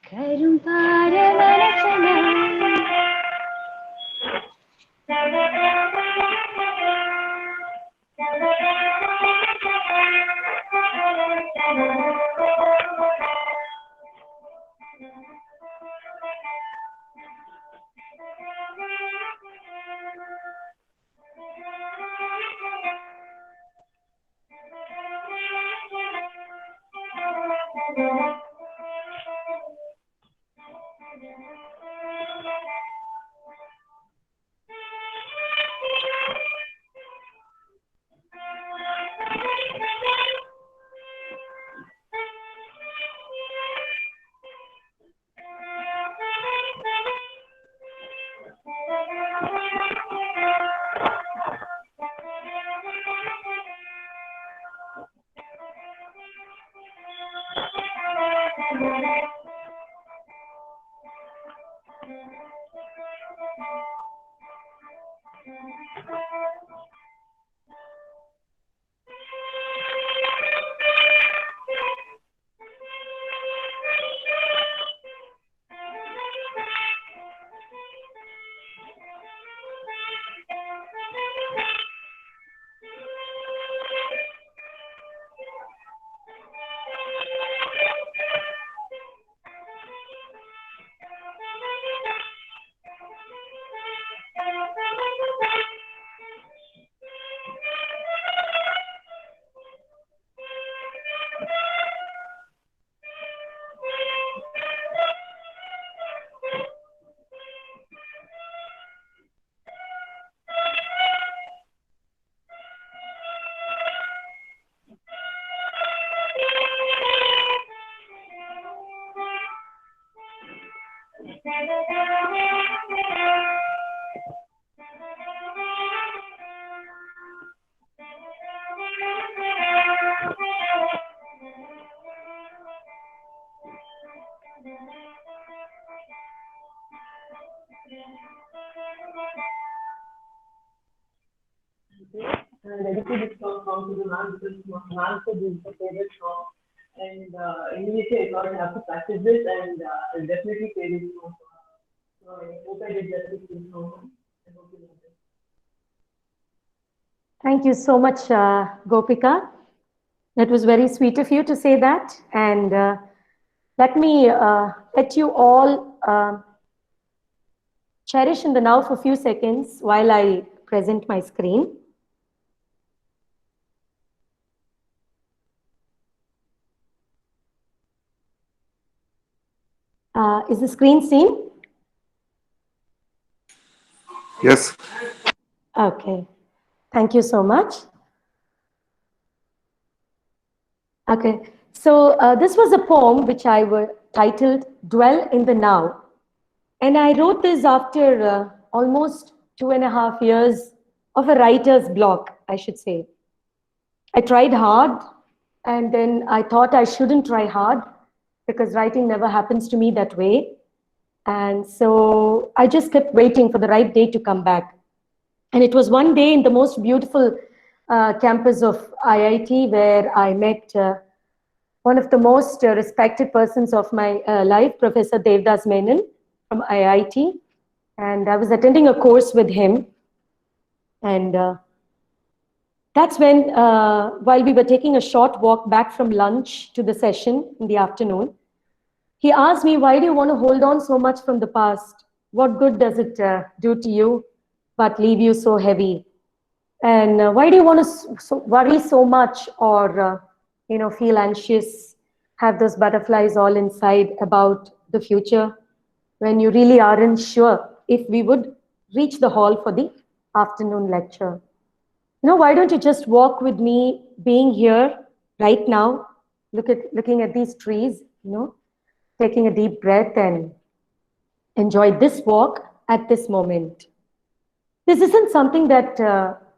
கரும்பார மனசனா Dedicated song to the man because man food is the favorite song. And immediately I thought I have to practice this and I'll definitely play this song. So I hope I did justice to this song. I hope you love it. Thank you so much, Gopika. It was very sweet of you to say that. And let me let you all cherish in the now for a few seconds while I present my screen. Is the screen seen? Yes. Okay. Thank you so much. Okay. So this was a poem which I titled Dwell in the Now. And I wrote this after almost 2.5 years of a writer's block, I should say. I tried hard, and then I thought I shouldn't try hard because writing never happens to me that way. And so I just kept waiting for the right day to come back. And it was one day in the most beautiful campus of IIT where I met one of the most respected persons of my life, Professor Devdas Menon from IIT. And I was attending a course with him. And that's when, while we were taking a short walk back from lunch to the session in the afternoon, he asked me, why do you want to hold on so much from the past? What good does it do to you, but leave you so heavy? And why do you want to worry so much or, feel anxious, have those butterflies all inside about the future when you really aren't sure if we would reach the hall for the afternoon lecture? Why don't you just walk with me being here right now, looking at these trees, taking a deep breath and enjoy this walk at this moment. This isn't something that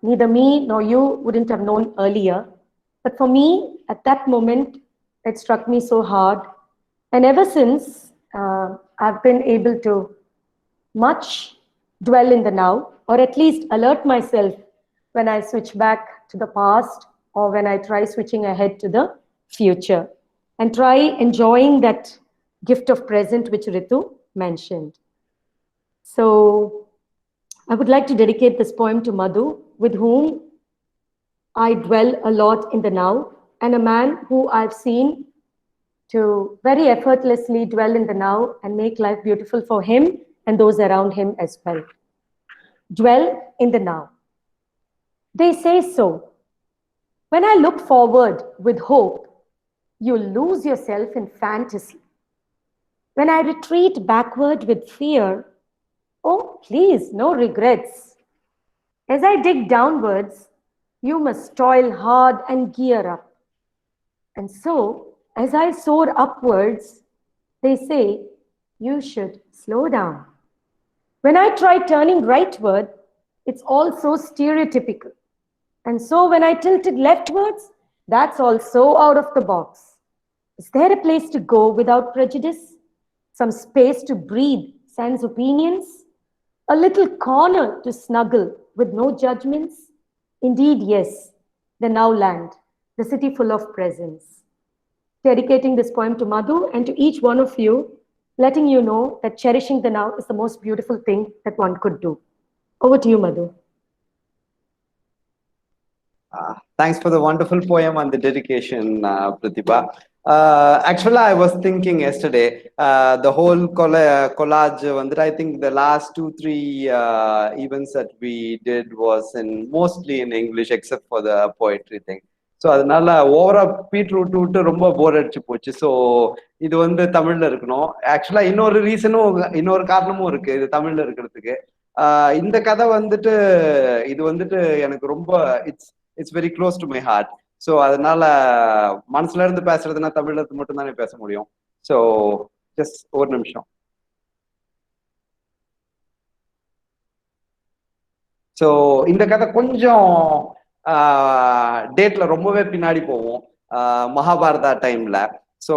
neither me nor you wouldn't have known earlier. But for me, at that moment, it struck me so hard. And ever since, I've been able to much dwell in the now, or at least alert myself when I switch back to the past or when I try switching ahead to the future, and try enjoying that gift of present which Rithu mentioned. So I would like to dedicate this poem to Madhu, with whom I dwell a lot in the now, and a man who I've seen to very effortlessly dwell in the now and make life beautiful for him and those around him as well. Dwell in the now. They say so. When I look forward with hope, you lose yourself in fantasy. When I retreat backward with fear, oh, please, no regrets. As I dig downwards, you must toil hard and gear up. And so, as I soar upwards, they say, you should slow down. When I try turning rightward, it's all so stereotypical. And so when I tilted leftwards, that's also out of the box. Is there a place to go without prejudice? Some space to breathe sans opinions? A little corner to snuggle with no judgments? Indeed, yes, the now land, the city full of presence. Dedicating this poem to Madhu and to each one of you, letting you know that cherishing the now is the most beautiful thing that one could do. Over to you, Madhu. Thanks for the wonderful poem and the dedication, Prathibha. Actually, I was thinking yesterday, the whole collage, I think the last 2-3 events that we did was mostly in English, except for the poetry thing. So அதனால ஓவரா beat விட்டு ரொம்ப போர் அடிச்சு போச்சு. So இது தமிழ்ல இருக்கணும். ஆக்சுவலா இன்னொரு காரணமும் இருக்கு இது தமிழ்ல இருக்கிறதுக்கு. இந்த கதை இது எனக்கு ரொம்ப it's very close to my heart. So அதனால மனசுல இருந்து பேசுறதுன்னா தமிழ்ல மட்டும் தானே பேச முடியும். ஸோ ஜஸ்ட் ஒரு நிமிஷம். ஸோ இந்த கதை கொஞ்சம் டேட்ல ரொம்பவே பின்னாடி போவோம், மகாபாரதா டைம்ல. ஸோ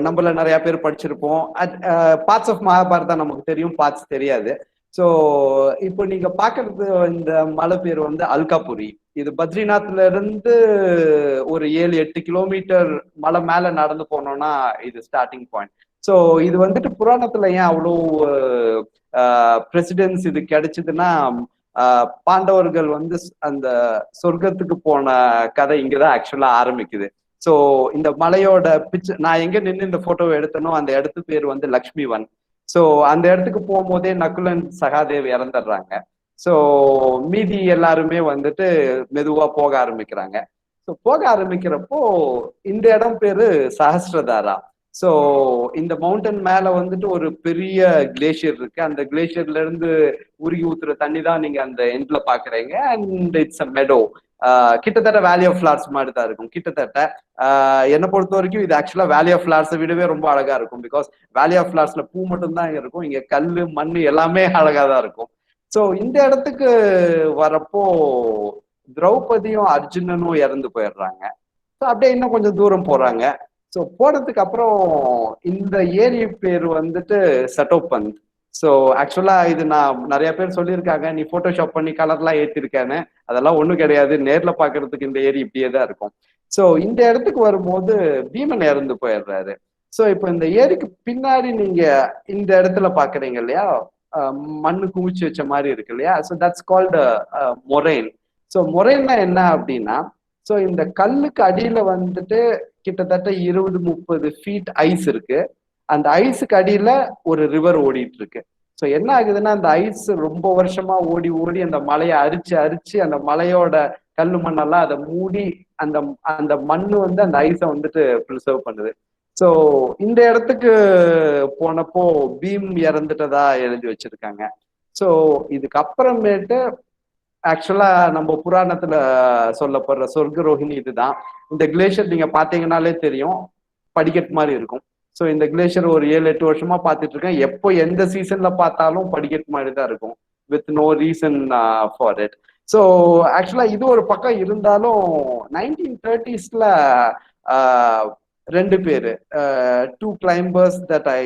நம்மள நிறைய பேர் படிச்சிருப்போம். பார்ட்ஸ் ஆஃப் மகாபாரதா நமக்கு தெரியும், பார்ட்ஸ் தெரியாது. ஸோ இப்போ நீங்க பாக்குறது இந்த மலை பேர் அல்காபுரி. இது பத்ரிநாத்ல இருந்து ஒரு 7-8 கிலோமீட்டர் மலை மேல நடந்து போனோம்னா இது ஸ்டார்டிங் பாயிண்ட். ஸோ இது புராணத்துல ஏன் அவ்வளோ பிரசிடென்ஸ் இது கிடைச்சதுன்னா, பாண்டவர்கள் அந்த சொர்க்கத்துக்கு போன கதை இங்கதான் ஆக்சுவலா ஆரம்பிக்குது. ஸோ இந்த மலையோட பிக்சர் நான் எங்க நின்று இந்த போட்டோவை எடுத்தனோ அந்த இடத்து பேர் லக்ஷ்மிவன். ஸோ அந்த இடத்துக்கு போகும்போதே நகுலன் சகாதேவ் இறந்துடுறாங்க. ஸோ மீதி எல்லாருமே மெதுவா போக ஆரம்பிக்கிறாங்க. ஸோ போக ஆரம்பிக்கிறப்போ இந்த இடம் பேரு சஹஸ்ரதாரா. ஸோ இந்த மவுண்டன் மேல ஒரு பெரிய கிளேஷியர் இருக்கு. அந்த கிளேஷியர்ல இருந்து உருகி ஊத்துற தண்ணி தான் நீங்க அந்த எண்ட்ல பாக்குறீங்க. And it's a meadow. கிட்டத்தட்ட வேலி ஆஃப் ஃபிளவர்ஸ் மாதிரி தான் இருக்கும். கிட்டத்தட்ட என்னை பொறுத்த வரைக்கும் இது ஆக்சுவலா வேலி ஆஃப் ஃபிளவர்ஸை விடவே ரொம்ப அழகா இருக்கும். பிகாஸ் வேலி ஆஃப் ஃபிளவர்ஸ்ல பூ மட்டும் தான் இங்க இருக்கும், இங்க கல்லு மண்ணு எல்லாமே அழகா தான் இருக்கும். ஸோ இந்த இடத்துக்கு வரப்போ திரௌபதியும் அர்ஜுனனும் இறந்து போயிடுறாங்க. ஸோ அப்படியே இன்னும் கொஞ்சம் தூரம் போறாங்க. ஸோ போனதுக்கு அப்புறம் இந்த ஏரி பேர் சட்டோபந்த். ஸோ ஆக்சுவலா இது நான் நிறைய பேர் சொல்லியிருக்காங்க, நீ போட்டோஷாப் பண்ணி கலர்லாம் ஏற்றிருக்கேன்னு. அதெல்லாம் ஒண்ணும் கிடையாது, நேர்ல பாக்குறதுக்கு இந்த ஏரி இப்படியே தான் இருக்கும். ஸோ இந்த இடத்துக்கு வரும்போது பீமன் இறந்து போயிடுறாரு. ஸோ இப்போ இந்த ஏரிக்கு பின்னாடி நீங்க இந்த இடத்துல பாக்குறீங்க இல்லையா, மண்ணு குமிச்சு வச்ச மாதிரி இருக்கு இல்லையா. So that's called moraine. ஸோ மொரைன்னா என்ன அப்படின்னா, ஸோ இந்த கல்லுக்கு அடியில கிட்டத்தட்ட 20-30 ஃபீட் ஐஸ் இருக்கு. அந்த ஐஸுக்கு அடியில ஒரு ரிவர் ஓடிட்டு இருக்கு. ஸோ என்ன ஆகுதுன்னா, அந்த ஐஸ் ரொம்ப வருஷமா ஓடி ஓடி அந்த மலையை அரிச்சு அரிச்சு அந்த மலையோட கல்லு மண்ணெல்லாம் அதை மூடி அந்த அந்த மண்ணு அந்த ஐஸை ப்ரிசர்வ் பண்ணுது. ஸோ இந்த இடத்துக்கு போனப்போ பீம் இறந்துட்டதா எழுதி வச்சிருக்காங்க. ஸோ இதுக்கு அப்புறமேட்டு ஆக்சுவலா நம்ம புராணத்துல சொல்லப்படுற சொர்க்க ரோஹிணி இதுதான். இந்த கிளேஷியர் நீங்க பாத்தீங்கன்னாலே தெரியும், படிக்கட்டு மாதிரி இருக்கும். ஸோ இந்த கிளேஷியர் ஒரு 7-8 வருஷமா பார்த்துட்டு இருக்கேன். எப்போ எந்த சீசன்ல பார்த்தாலும் படிக்கட்டு மாதிரி தான் இருக்கும், with no reason for it. So actually இது ஒரு பக்கம் இருந்தாலும் 1930s ரெண்டு பேரு, 2 climbers that I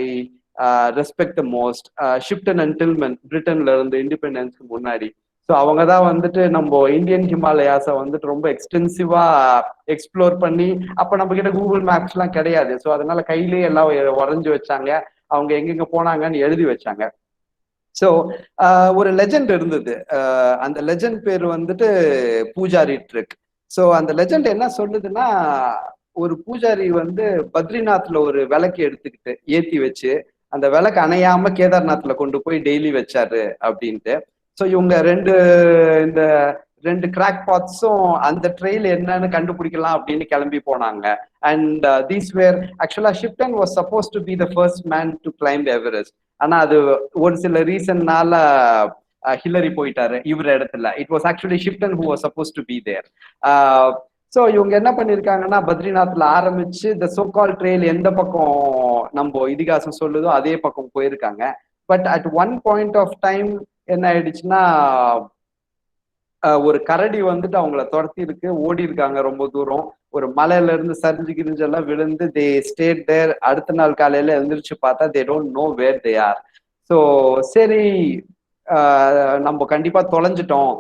respect the most, Shipton and Tilman, பிரிட்டன்ல இருந்து இண்டிபெண்டன்ஸ்க்கு முன்னாடி. ஸோ அவங்க தான் வந்துட்டு நம்ம இந்தியன் ஹிமாலயாஸை வந்துட்டு ரொம்ப எக்ஸ்டென்சிவா எக்ஸ்ப்ளோர் பண்ணி, அப்போ நம்ம கிட்ட கூகுள் மேப்ஸ்லாம் கிடையாது. ஸோ அதனால கையிலேயே எல்லாம் வரைஞ்சு வச்சாங்க, அவங்க எங்கெங்க போனாங்கன்னு எழுதி வச்சாங்க. ஸோ ஒரு லெஜெண்ட் இருந்தது. அந்த லெஜெண்ட் பேர் வந்துட்டு பூஜாரி ட்ரிக். ஸோ அந்த லெஜெண்ட் என்ன சொல்லுதுன்னா, ஒரு பூஜாரி வந்து பத்ரிநாத்ல ஒரு விளக்கு எடுத்துக்கிட்டு ஏத்தி வச்சு, அந்த விளக்கு அணையாம கேதார்நாத்ல கொண்டு போய் டெய்லி வச்சாரு அப்படின்ட்டு. ஸோ இவங்க இந்த ரெண்டு கிராக் பாத்ஸும் அந்த ட்ரெயில் என்னன்னு கண்டுபிடிக்கலாம் அப்படின்னு கிளம்பி போனாங்க. And these where actually Shipton was supposed to be the first man to climb Everest. ஆனா அது ஒரு சில ரீசன்னால ஹில்லரி போயிட்டாரு இவர் இடத்துல. It was actually Shipton who was supposed to be there. So இவங்க என்ன பண்ணிருக்காங்கன்னா, பத்ரிநாத்ல ஆரம்பிச்சு இந்த சோகால் ட்ரெயில் எந்த பக்கம் நம்ம இதிகாசம் சொல்லுதோ அதே பக்கம் போயிருக்காங்க. But at one point of time என்ன ஆயிடுச்சுன்னா, ஒரு கரடி வந்துட்டு அவங்கள துரத்தி இருக்கு, ஓடி இருக்காங்க ரொம்ப தூரம். ஒரு மலையில இருந்து சரிஞ்சு கிரிஞ்செல்லாம் விழுந்து தே ஸ்டேட் தேர். அடுத்த நாள் காலையில எழுந்திரிச்சு பார்த்தா they don't know where they are. So சரி, நம்ம கண்டிப்பா தொலைஞ்சிட்டோம்,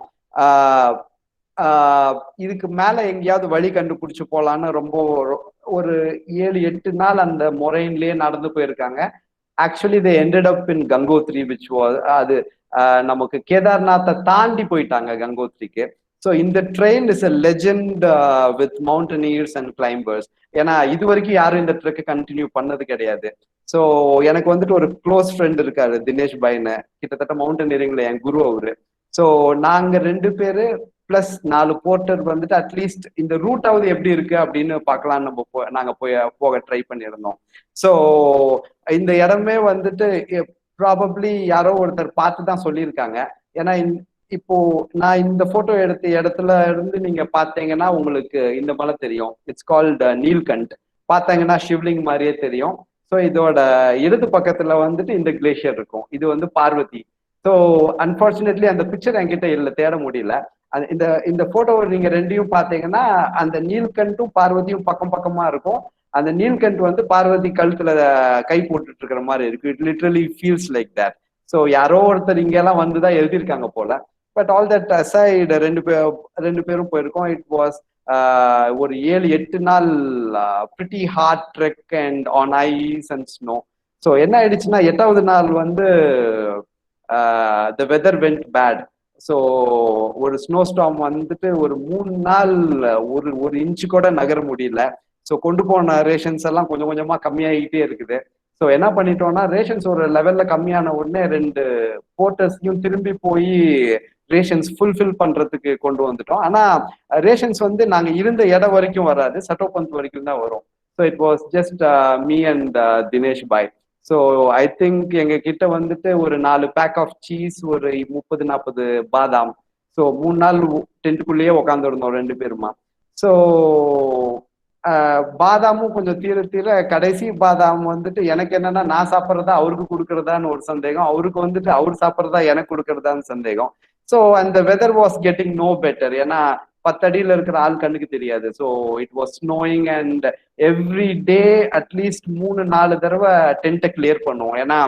இதுக்கு மேல எங்கேயாவது வழி கண்டுபிடிச்சு போலான்னு ரொம்ப ஒரு 7-8 நாள் அந்த மொரைன்லயே நடந்து போயிருக்காங்க. Actually they ended up in Gangotri, which was அது நமக்கு கேதார்நாத்தை தாண்டி போயிட்டாங்க கங்கோத்ரிக்கு. ஸோ இந்த terrain is a legend with mountaineers and climbers. ஏன்னா இது வரைக்கும் யாரும் இந்த ட்ரெக் கண்டினியூ பண்ணது கிடையாது. ஸோ எனக்கு வந்துட்டு ஒரு க்ளோஸ் ஃப்ரெண்ட் இருக்காரு, தினேஷ் பைன்னு, கிட்டத்தட்ட மவுண்டனியரிங்ல என் குரு அவரு. ஸோ நாங்க 2 பேரு பிளஸ் 4 போர்ட்டர் வந்துட்டு அட்லீஸ்ட் இந்த ரூட்டாவது எப்படி இருக்கு அப்படின்னு பார்க்கலாம் நம்ம நாங்க போக ட்ரை பண்ணியிருந்தோம். ஸோ இந்த இடமே வந்துட்டு ப்ராபப்ளி யாரோ ஒருத்தர் பார்த்து தான் சொல்லியிருக்காங்க. ஏன்னா இப்போ நான் இந்த போட்டோ எடுத்த இடத்துல இருந்து நீங்க பார்த்தீங்கன்னா உங்களுக்கு இந்த மலை தெரியும். It's called Neelkanth. பார்த்தாங்கன்னா ஷிவ்லிங் மாதிரியே தெரியும். ஸோ இதோட இடது பக்கத்துல வந்துட்டு இந்த கிளேஷியர் இருக்கும். இது வந்து பார்வதி. ஸோ அன்பார்ச்சுனேட்லி அந்த பிக்சர் என்கிட்ட இல்லை, தேட முடியல. இந்த இந்த போட்டோ நீங்க ரெண்டையும் பார்த்தீங்கன்னா அந்த நீல்கண்டும் பார்வதியும் பக்கம் பக்கமா இருக்கும். அந்த நீல்கண்ட் வந்து பார்வதி கழுத்துல கை போட்டுட்டு இருக்கிற மாதிரி இருக்கு. It literally feels like that. So யாரோ ஒருத்தர் இங்கெல்லாம் வந்துதான் எழுதியிருக்காங்க போல. பட் ஆல் தட் அசைடு ரெண்டு பேரும் போயிருக்கோம். இட் வாஸ் ஒரு 7-8 நாள் pretty hard trek and on ice and snow. So என்ன ஆயிடுச்சுன்னா 8வது நாள் வந்து the weather went bad. So ஒரு ஸ்னோ ஸ்டார்ம் வந்துட்டு ஒரு 3 நாள் ஒரு இன்ச்சு கூட நகர முடியல. ஸோ கொண்டு போன ரேஷன்ஸ் எல்லாம் கொஞ்சம் கொஞ்சமா கம்மியாகிட்டே இருக்குது. ஸோ என்ன பண்ணிட்டோம்னா, ரேஷன்ஸ் ஒரு லெவல்ல கம்மியான உடனே 2 போர்ட்டர்ஸையும் திரும்பி போய் ரேஷன்ஸ் ஃபுல்ஃபில் பண்றதுக்கு கொண்டு வந்துட்டோம். ஆனா ரேஷன்ஸ் வந்து நாங்க இருந்த இடம் வரைக்கும் வராது, சட்டோபந்த் வரைக்கும் தான் வரும். So it was just me and Dinesh bye. So I think எங்க கிட்ட வந்துட்டு ஒரு 4 பேக் ஆஃப் சீஸ், ஒரு 30-40 பாதாம். ஸோ 3 நாள் டென்ட்டுக்குள்ளேயே உட்காந்துருந்தோம் 2 பேருமா. ஸோ பாதாமும் கொஞ்சம் தீர கடைசி பாதாம் வந்துட்டு எனக்கு என்னன்னா, நான் சாப்பிட்றதா அவருக்கு கொடுக்கறதான்னு ஒரு சந்தேகம், அவருக்கு வந்துட்டு அவர் சாப்பிட்றதா எனக்கு கொடுக்கறதான்னு சந்தேகம். ஸோ அந்த weather was getting no better. ஏன்னா 10 அடியில இருக்கிற ஆள் கண்ணுக்கு தெரியாது. So it was snowing and every day at least 3-4 தடவை டென்ட்டை கிளியர் பண்ணுவோம். ஏன்னா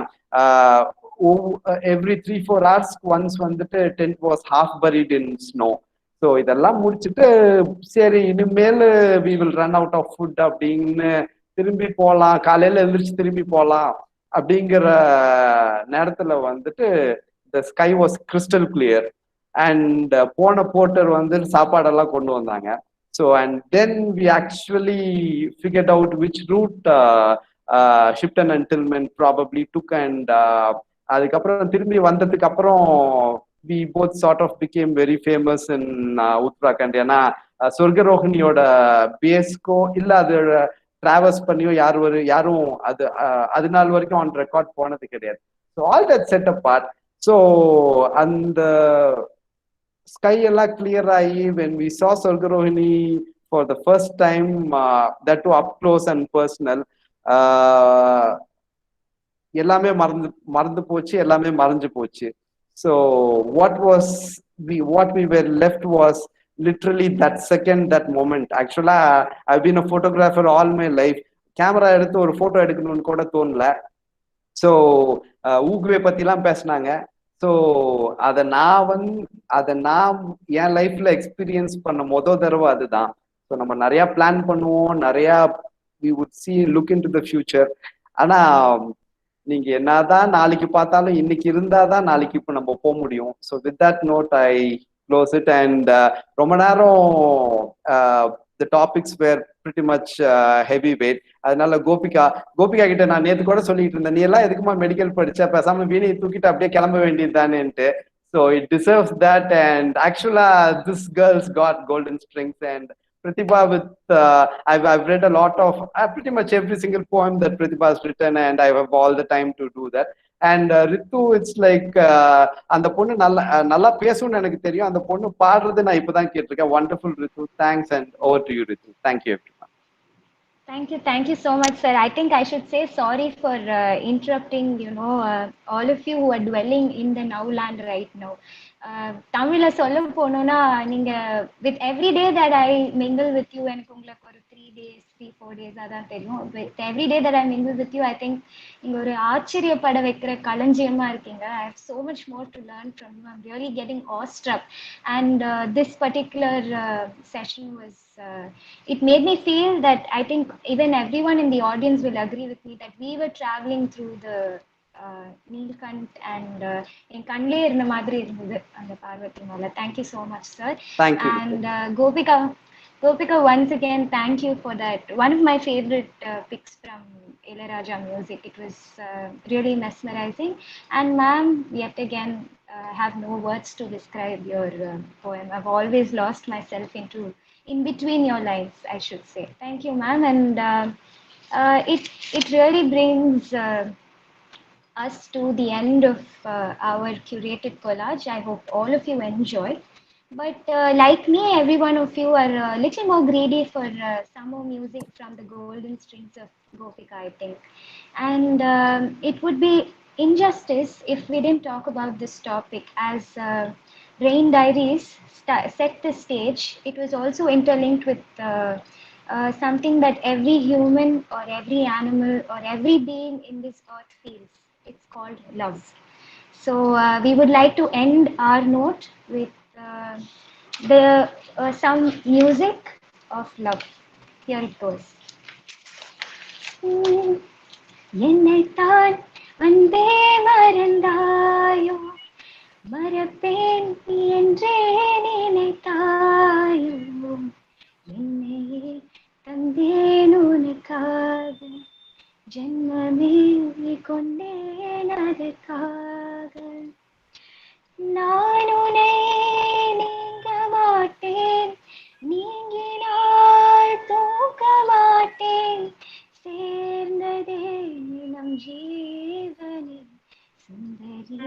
எவ்ரி 3-4 hours ஒன்ஸ் வந்துட்டு tent was half buried in snow. So இதெல்லாம் முடிச்சுட்டு சரி இனிமேல் we will run out of food அப்படின்னு திரும்பி போகலாம், காலையில எழுந்திரிச்சு திரும்பி போகலாம் அப்படிங்கிற நேரத்துல வந்துட்டு the sky was crystal clear. And போன போர்ட்டர் வந்து சாப்பாடெல்லாம் கொண்டு வந்தாங்க. So and then we actually figured out which route Shipton and Tilman probably took. And அதுக்கப்புறம் திரும்பி வந்ததுக்கு அப்புறம் we both sort of became very famous in Uttarakhand. ஏன்னா சொர்க்கரோகிணியோட பேஸ்க்கோ இல்ல அது டிராவல்ஸ் பண்ணியோ யாரும் அது நாள் வரைக்கும் ஆன் ரெக்கார்ட் போனது கிடையாது. So all that set a part. So அந்த ஸ்கை எல்லாம் கிளியர் ஆகி when we saw சொர்க்கரோகிணி for the first time, that too up close and personal, எல்லாமே மறந்து போச்சு, எல்லாமே மறைஞ்சு போச்சு. So what we were left was literally that second, that moment. Actually I've been a photographer all my life. Camera எடுத்து ஒரு photo எடுக்கணும்னு கூட தோணல. ஸோ ஊகுவே பத்திலாம் பேசினாங்க. ஸோ அதை நான் என் லைஃப்ல எக்ஸ்பீரியன்ஸ் பண்ண தடவை அதுதான். ஸோ நம்ம நிறைய பிளான் பண்ணுவோம், நிறைய we would see look into the future. ஆனா நீங்க என்னதான் நாளைக்கு பார்த்தாலும் இன்னைக்கு இருந்தாதான் நாளைக்கு இப்ப நம்ம போக முடியும். So with that note I close it. And ரொம்ப நேரம் the topics were pretty much heavy weight. அதனால கோபிகா கிட்ட நான் நேத்து கூட சொல்லிட்டு இருந்தேன், நீ எல்லாம் எதுக்குமா மெடிக்கல் படிச்ச, பேசாம வீணையை தூக்கிட்டு அப்படியே கிளம்ப வேண்டியதுதானேன்ட்டு. So it deserves that. And actually this girl's got golden strings. And Prathibha with I've read a lot of pretty much every single poem that Prathibha has written, and I have all the time to do that. And Rithu, it's like அந்த பொண்ணு நல்லா பேசும்னு எனக்கு தெரியும். அந்த பொண்ணு பாடுறது நான் இப்பதான் கேட்டிருக்கேன். Wonderful, Rithu. Thanks, and over to you, Rithu. Thank you, everyone. Thank you so much, sir. I think I should say sorry for interrupting, all of you who are dwelling in the now land right now. தமிழ்ல சொல்ல போனோம்னா நீங்க with every day that I mingle with you, எனக்கு உங்களுக்கு ஒரு 3-4 days அதான் தெரியும். With every day that I mingle with you, I think நீங்க ஒரு ஆச்சரியப்பட வைக்கிற களஞ்சியமா இருக்கீங்க. I have so much more to learn from you. I'm really getting awestruck. And this particular session was, it made me feel that I think even everyone in the audience will agree with me that we were traveling through the Neelkant and in கண்ணிலே இருந்த மாதிரி இருந்தது அந்த பார்வதி மேல. Thank you so much, sir. Thank you. And Gopika, once again, thank you for that. One of my favorite picks from Ilayaraja music. It was really mesmerizing. And ma'am, yet again, have no words to describe your poem. I've always lost myself in between your lines, I should say. Thank you, ma'am. And it really brings us to the end of our curated collage. I hope all of you enjoy. But like me, every one of you are a little more greedy for some more music from the golden strings of Gopika, I think. And it would be injustice if we didn't talk about this topic, as Rain Diaries set the stage. It was also interlinked with something that every human or every animal or every being in this earth feels. It's called love. So we would like to end our note with some music of love. Here it goes. என்னைத்தான் அன்பே மறந்தாயோ, மறப்பேன் என்றே நினைத்தாயோ, என்னையே தந்தேன் உனக்காக, ஜன்மமே கொண்டேன் அதற்காக. நான் உன்னை நீங்க மாட்டேன், நீங்கினால் தூக்க மாட்டேன், சேர்ந்ததே நம் ஜீவனே சுந்தரி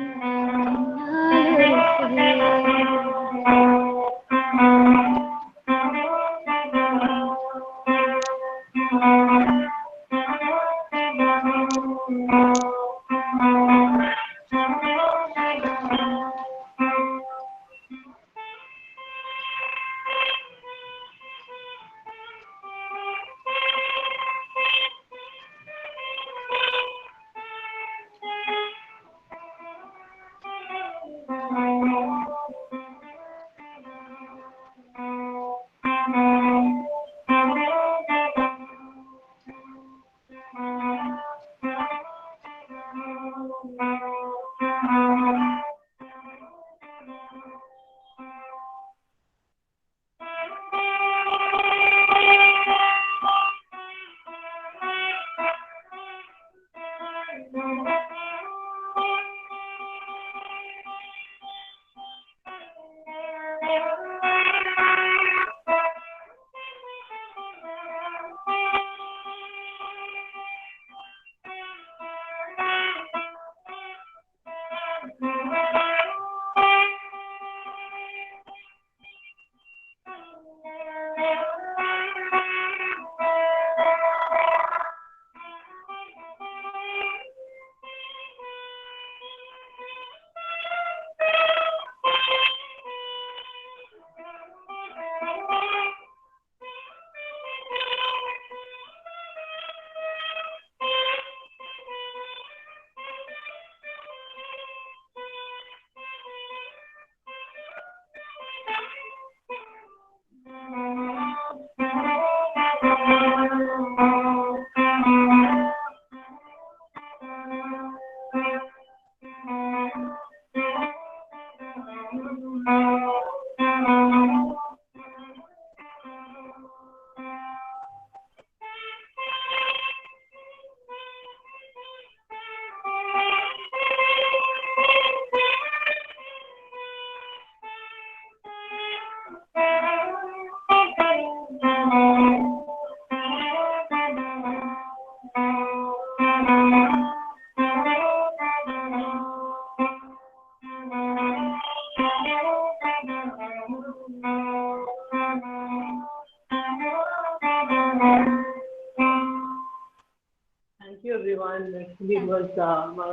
and actually it was my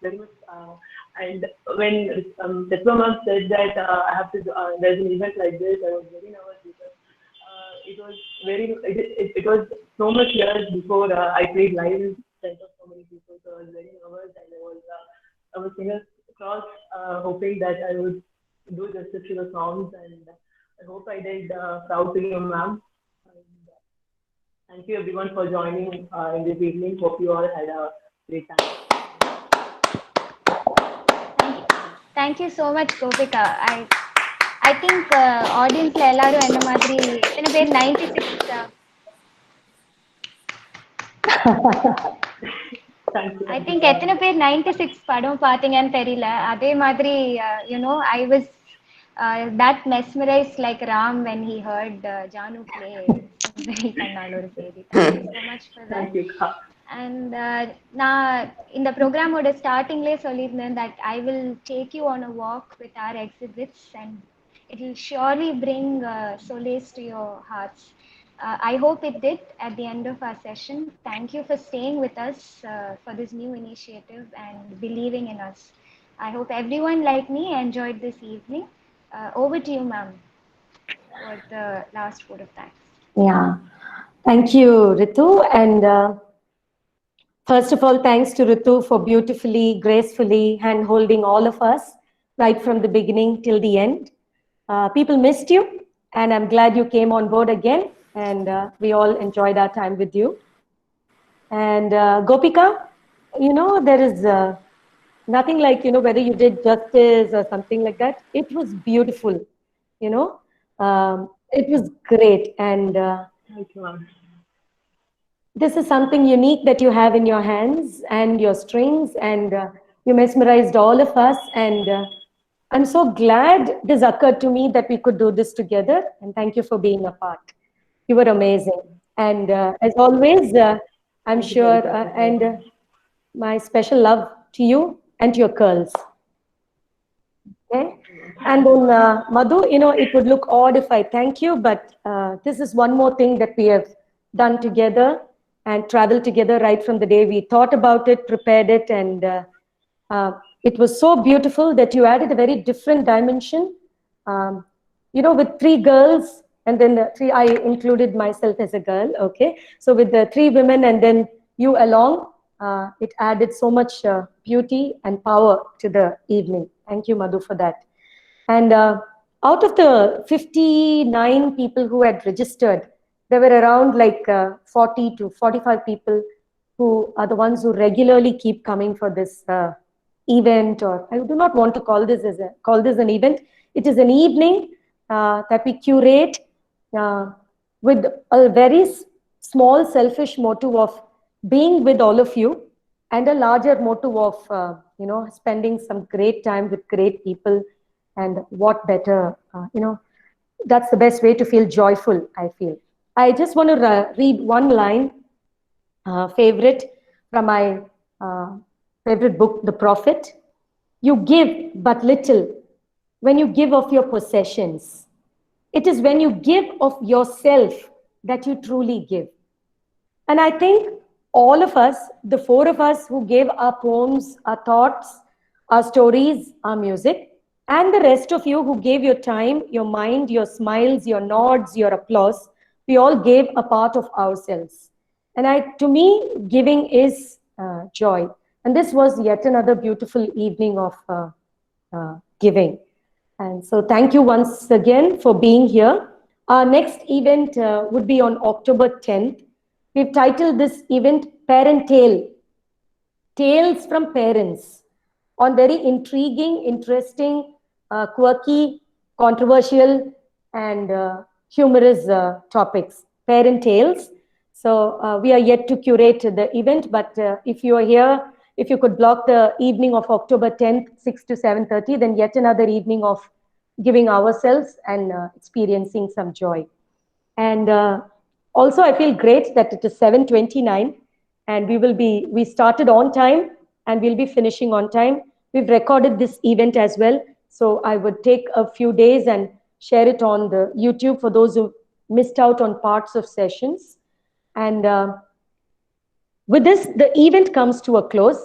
very much. And when Prathibha ma'am said that I have to, there's an event like this, I was very nervous because it was it was so much years before I played live in front of so many people, so I was very nervous and I was fingers crossed, hoping that I would do justice to the songs, and I hope I did proud to you, ma'am. And thank you everyone for joining in this evening. Hope you all had a great time. Thank you so much, Gopika. I think audience la ellarum enna madri எத்தனை பேர் 96 Thank you. I think எத்தனை பேர் 96 படம் பாத்தீங்கன்னு தெரியல. அதே மாதிரி you know I was that mesmerized like Ram when he heard Janu play Sundari Kannal oru Sedi. Thank you so much for that. Thank you. And நான் இந்த ப்ரோக்ராமோட ஸ்டார்டிங்லேயே சொல்லியிருந்தேன் that I will take you on a walk with our exhibits and it will surely bring solace to your hearts. I hope it did at the end of our session. Thank you for staying with us for this new initiative and believing in us. I hope everyone like me enjoyed this evening. Over to you, ma'am, for the last word of thanks. Yeah, thank you, Rithu. And first of all, thanks to Rithu for beautifully, gracefully hand-holding all of us right from the beginning till the end. People missed you, and I'm glad you came on board again, and we all enjoyed our time with you. And Gopika, you know, there is nothing like, you know, whether you did justice or something like that. It was beautiful, you know. It was great, and Thank you, ma'am. this is something unique that you have in your hands and your strings, and you mesmerized all of us, and I'm so glad this occurred to me that we could do this together, and thank you for being a part. You were amazing, and as always, I'm sure, and my special love to you and to your curls. Okay? And then Madhu, you know, it would look odd if I thank you, but this is one more thing that we have done together and traveled together right from the day we thought about it, prepared it, and it was so beautiful that you added a very different dimension. You know, with 3 girls, and then I included myself as a girl, okay? So with the 3 women and then you along, it added so much beauty and power to the evening. Thank you, Madhu, for that. And out of the 59 people who had registered, there were around like 40 to 45 people who are the ones who regularly keep coming for this event, or I do not want to call this an event. It is an evening that we curate with a very small selfish motive of being with all of you, and a larger motive of you know, spending some great time with great people. And what better, you know, that's the best way to feel joyful, I feel. I just want to read one line, favorite from my favorite book, The Prophet. You give but little when you give of your possessions. It is when you give of yourself that you truly give. And I think all of us, the 4 of us who gave our poems, our thoughts, our stories, our music, and the rest of you who gave your time, your mind, your smiles, your nods, your applause, we all gave a part of ourselves. And to me, giving is joy. And this was yet another beautiful evening of giving. And so thank you once again for being here. Our next event would be on October 10th. We've titled this event Parent Tale, Tales from Parents, on very intriguing, interesting, quirky, controversial, and humorous topics, parent tales. So we are yet to curate the event, but if you are here, if you could block the evening of October 10th, 6 to 7:30, then yet another evening of giving ourselves and experiencing some joy. And also, I feel great that it is 7:29, and we started on time, and we'll be finishing on time. We've recorded this event as well, so I would take a few days and share it on the YouTube for those who missed out on parts of sessions. And With this, the event comes to a close.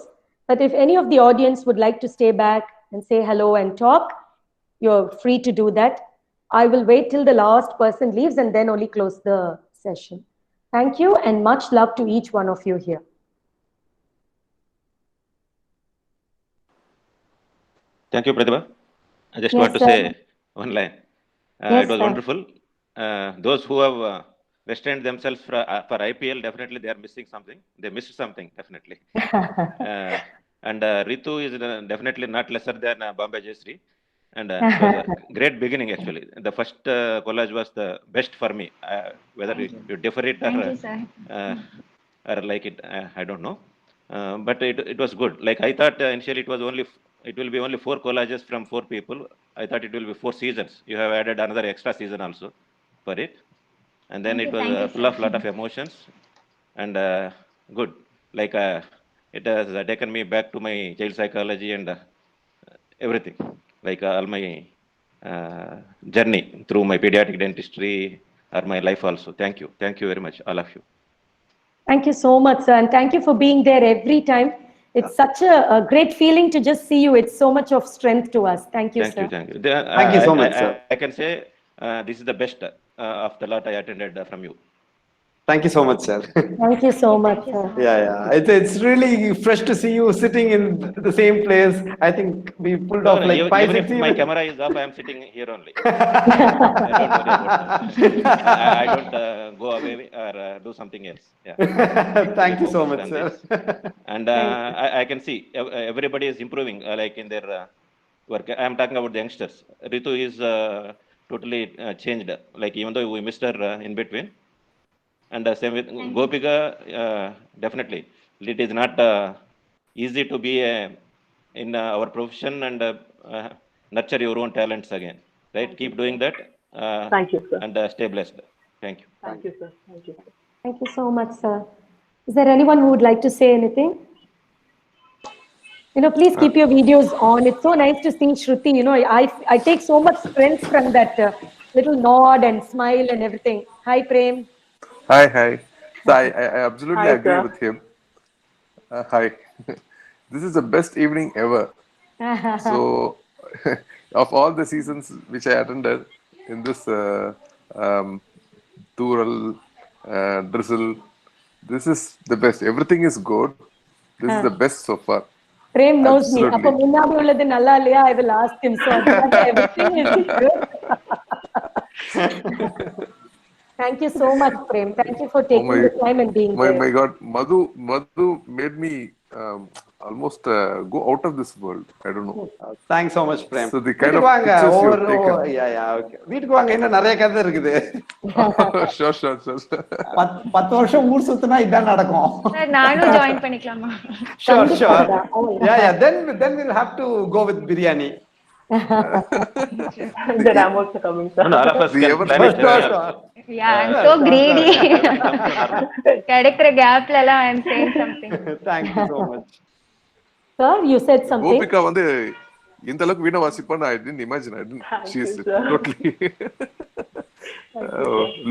But if any of the audience would like to stay back and say hello and talk, you're free to do that. I will wait till the last person leaves and then only close the session. Thank you and much love to each one of you here. Thank you, Prathibha. I just Yes, want to sir. say one line. Yes, It was sir. wonderful. Those who have restrained themselves for IPL, definitely they are missing something. They missed something, definitely. And Rithu is definitely not lesser than Bombay Jayashree. And it was a great beginning, actually. The first collage was the best for me. Whether you differ it Thank you, sir. or like it, I don't know. But it was good. Like I thought initially it will be only 4 collages from 4 people. I thought it will be 4 seasons. You have added another extra season also for it. And then it was full of lot of emotions and good. Like it has taken me back to my child psychology and everything. Like all my journey through my pediatric dentistry or my life also. Thank you. Thank you very much, all of you. Thank you so much, sir. And thank you for being there every time. It's such a great feeling to just see you. It's so much of strength to us. Thank you, sir. Thank you. Thank you so much, sir. I can say this is the best of the lot I attended from you. Thank you so much, sir. Thank you so much, sir. Yeah. It's really fresh to see you sitting in the same place. I think we pulled off like 5, even 6 if my camera is off, I am sitting here only. I don't worry about that. I don't go away or do something else. Yeah. Thank you so much, sir. And I can see everybody is improving, like in their work. I am talking about the youngsters. Rithu is totally changed. Like even though we missed her in between. And same with Gobiga, definitely. It is not easy to be in our profession and nurture your own talents again. Right? Keep doing that. Thank you, sir. And stay blessed. Thank you. Thank you, sir. Thank you, sir. Thank you so much, sir. Is there anyone who would like to say anything? Please keep your videos on. It's so nice to see Shruti. I take so much strength from that little nod and smile and everything. Hi, Prem. Hi. So I absolutely Hi, agree sir. with him. Hi. This is the best evening ever. So, of all the seasons which I attended in this Tural, Drizzle, this is the best. Everything is good. This is the best so far. Prem knows me. Absolutely. I will ask him. So everything is good. Thank you so much, Prem. Thank you for taking the time and being there. My God, Madhu made me almost go out of this world. I don't know. Thanks so much, Prem. So the kind of pictures you have taken. Okay. வீட்டுக்கு வாங்க, இன்னும் நிறைய கதை இருக்குது. Sure. 10 வருஷம் ஊர் சுத்தினா இதான் நடக்கும். Sir, நானும் join பண்ணிக்கலாமா? Sure. Yeah. Then we'll have to go with biryani. Then I'm also coming, sir. No, all of us can plan it. Sure. Yeah, I'm so greedy. கிடைக்கிற கேப்ல எல்லாம் I'm saying something. Thank you so much. Sir, you said something. Gobiga வந்து இந்த அளவுக்கு வீணை வாசிப்பான்னு I didn't imagine. She is totally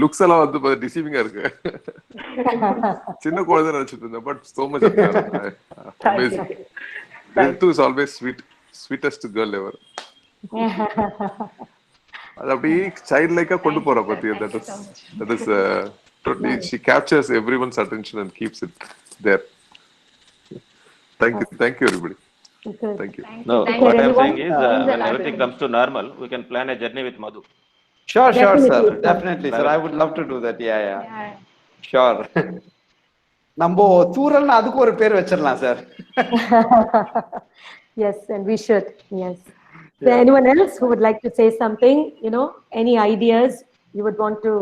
looks எல்லாம் வந்து டிசீவிங்கா இருக்கு. சின்ன குழந்தை நினைச்சிட்டு இருந்தேன், but so much amazing. Rithu is always sweetest girl ever. அது அப்படியே சைல்ட் லைக்கா கொண்டு போறா பத்தி. That is totally, she captures everyone's attention and keeps it there. Thank you everybody. Thank you. No, what I'm saying is when everything comes to normal, we can plan a journey with Madhu. Sure, sir. Definitely, sir. I would love to do that. Yeah. Sure. நம்ம தூரல்னா அதுக்கு ஒரு பேர் வச்சிரலாம், sir. Yes, and we should. Yes. Is there anyone else who would like to say something? Any ideas you would want to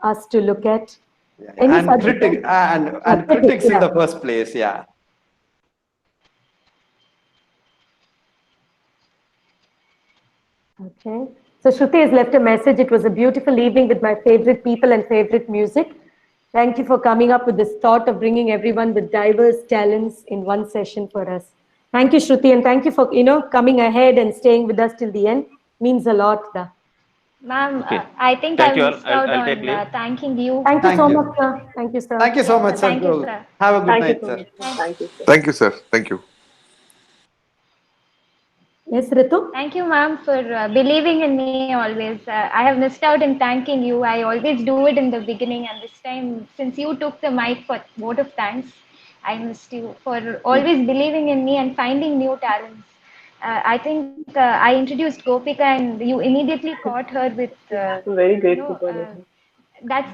us to look at? And critics in the first place. Yeah. Okay. So Shruti has left a message. It was a beautiful evening with my favorite people and favorite music. Thank you for coming up with this thought of bringing everyone with diverse talents in one session for us. Thank you, Shruti, and thank you for coming ahead and staying with us till the end. Means a lot. Ma'am, Okay. I think Thank I've you all. missed out I'll take on leave. thanking you. Thank you Thank so you. much, sir. Thank you, sir. Thank you so Yes, much, sir. sir. Thank you, sir. Have a good Thank you night, so sir. much. Thank you, sir. Thank you, sir. Thank you. Yes, Ritu? Thank you, ma'am, for believing in me always. I have missed out in thanking you. I always do it in the beginning, and this time, since you took the mic for vote of thanks, I missed you for always believing in me and finding new talents. I think I introduced Gopika, and you immediately caught her with, I'm very you grateful know, for this.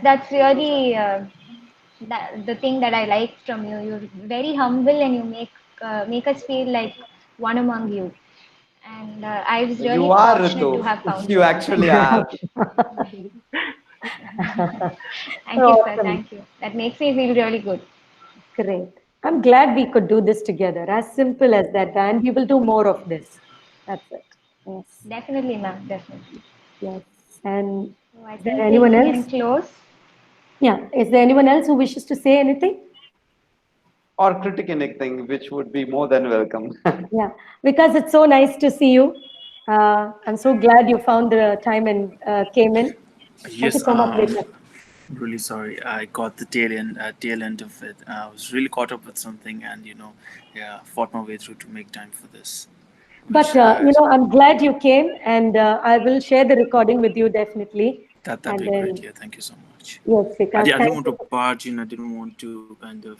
that's really the thing that I like from you. You're very humble, and you make us feel like one among you. And I was You really are fortunate to Rithu. have found You you. actually Thank you. are. Thank you, sir. Awesome. Thank you. That makes me feel really good. Great. I'm glad we could do this together. As simple as that. And we will do more of this. That's it. Yes. Definitely, ma'am. Definitely. Yes. And So I is there think we anyone else? can close. Yeah. Is there anyone else who wishes to say anything? Or critic anything, which would be more than welcome. Yeah. Because it's so nice to see you. I'm so glad you found the time and came in. Thank you Yes, so much, Vika. really sorry. I got the tail end of it. I was really caught up with something, and yeah, fought my way through to make time for this. But Which I'm glad you came, and I will share the recording with you definitely. that'd And be great. then, Yeah, thank you so much. yes, Vikas, I didn't thank want you. to barge in. I didn't want to kind of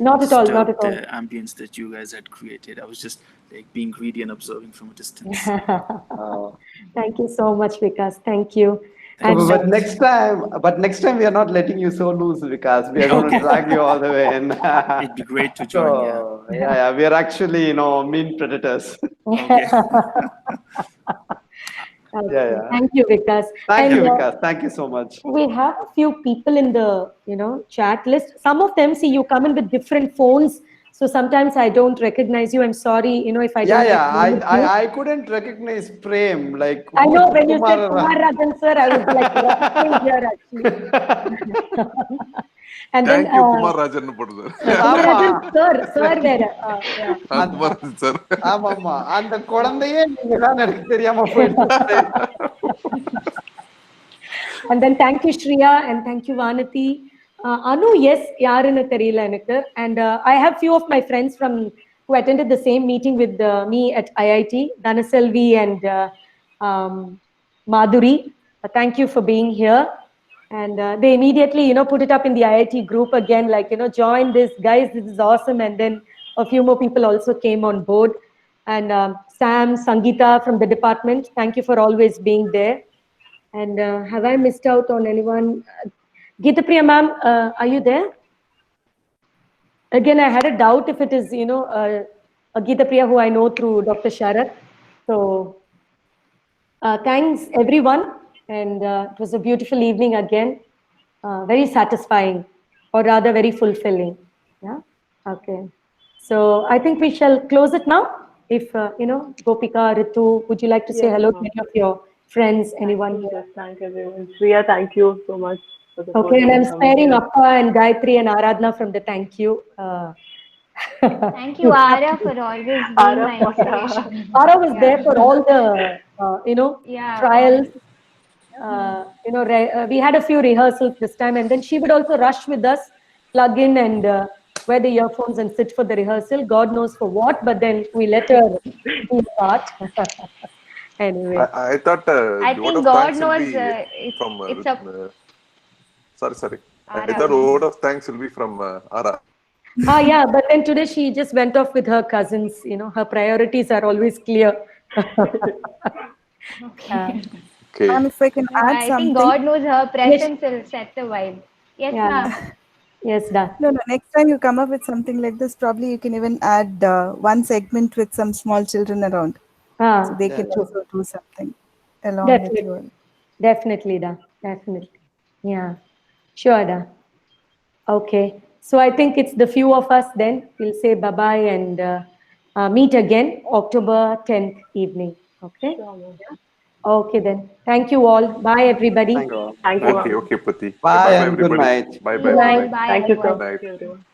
Not at all, not disturb at all. the ambience that you guys had created. I was just like being greedy and observing from a distance. Uh, Thank you so much, Vikas. Thank you. Thank you And so much. but next time we are not letting you so loose because we are going to Okay, drag you all the way in. it'd be great to join. Yeah. So yeah, we are actually, mean predators. Okay. Yeah, okay. yeah. Thank you, Vikas. Thank And you, Vikas. Thank you so much. we have a few people in the chat list. Some of them, see, you come in with different phones, so sometimes I don't recognize you. I'm sorry, if I Yeah, don't get yeah. name with you. I couldn't recognize Prem. Like, I who's know when you said Kumar? Kumar Rajan sir, I was like rushing here actually. And then Thank you, Kumar Rajan. Kumar ஆமா Rajan sir வேற. Yeah. Kumar Rajan, sir. ஆமாமா அந்த குழந்தையே நீங்க தான் எனக்கு தெரியாம போயிடுச்சு. And then thank you Shriya and thank you Vanati. Anu, yes, யாருன்னு தெரியல எனக்கு. And I have few of my friends who attended the same meeting with me at IIT, Dhanaselvi and Madhuri. Thank you for being here. And they immediately, put it up in the IIT group again, like, join this, guys, this is awesome. And then a few more people also came on board. And Sam, Sangeeta from the department, thank you for always being there. And have I missed out on anyone? Geeta Priya ma'am, are you there? Again, I had a doubt if it is, Geeta Priya, who I know through Dr. Sharat. So thanks, everyone. And it was a beautiful evening again. Very satisfying, or rather, very fulfilling. Yeah. Okay. So I think we shall close it now. If Gopika, Rithu, would you like to say Yes, hello to ma'am. any of your friends, Thank anyone you. here? Just thank everyone. Priya, thank you so much for the Okay, and I'm coming sparing here. Appa and Gayatri and Aradhna from the thank you. Thank you, Ara, for always being Ara, my inspiration. Ara was Yeah. there for all the, Yeah. trials. We had a few rehearsals this time, and then she would also rush with us, plug in and wear the earphones and sit for the rehearsal. God knows for what, but then we let her be a part. Anyway. I thought I the vote think of God thanks will knows be from. it's a Sorry. I Ara. thought vote of thanks will be from Ara. Yeah, but then today she just went off with her cousins. Her priorities are always clear. Okay. Okay. If I can No, add I think something. God knows her presence will set the vibe. Yes, Yeah. ma'am. Yes, da. No, next time you come up with something like this, probably you can even add one segment with some small children around. So they can True. also do something along with you Definitely. all. Definitely, da. Definitely. Yeah. Sure, da. Okay. So I think it's the few of us then. We'll say bye-bye and meet again October 10th evening. Okay? Sure, ma'am. Okay then. Thank you all. Bye, everybody. Thank you all. Thank you, ma'am. Okay, Pati. Bye Bye, and good everybody. night. Bye, Good bye. night. Bye, Thank you, sir. everyone. Good night. Thank you, everyone.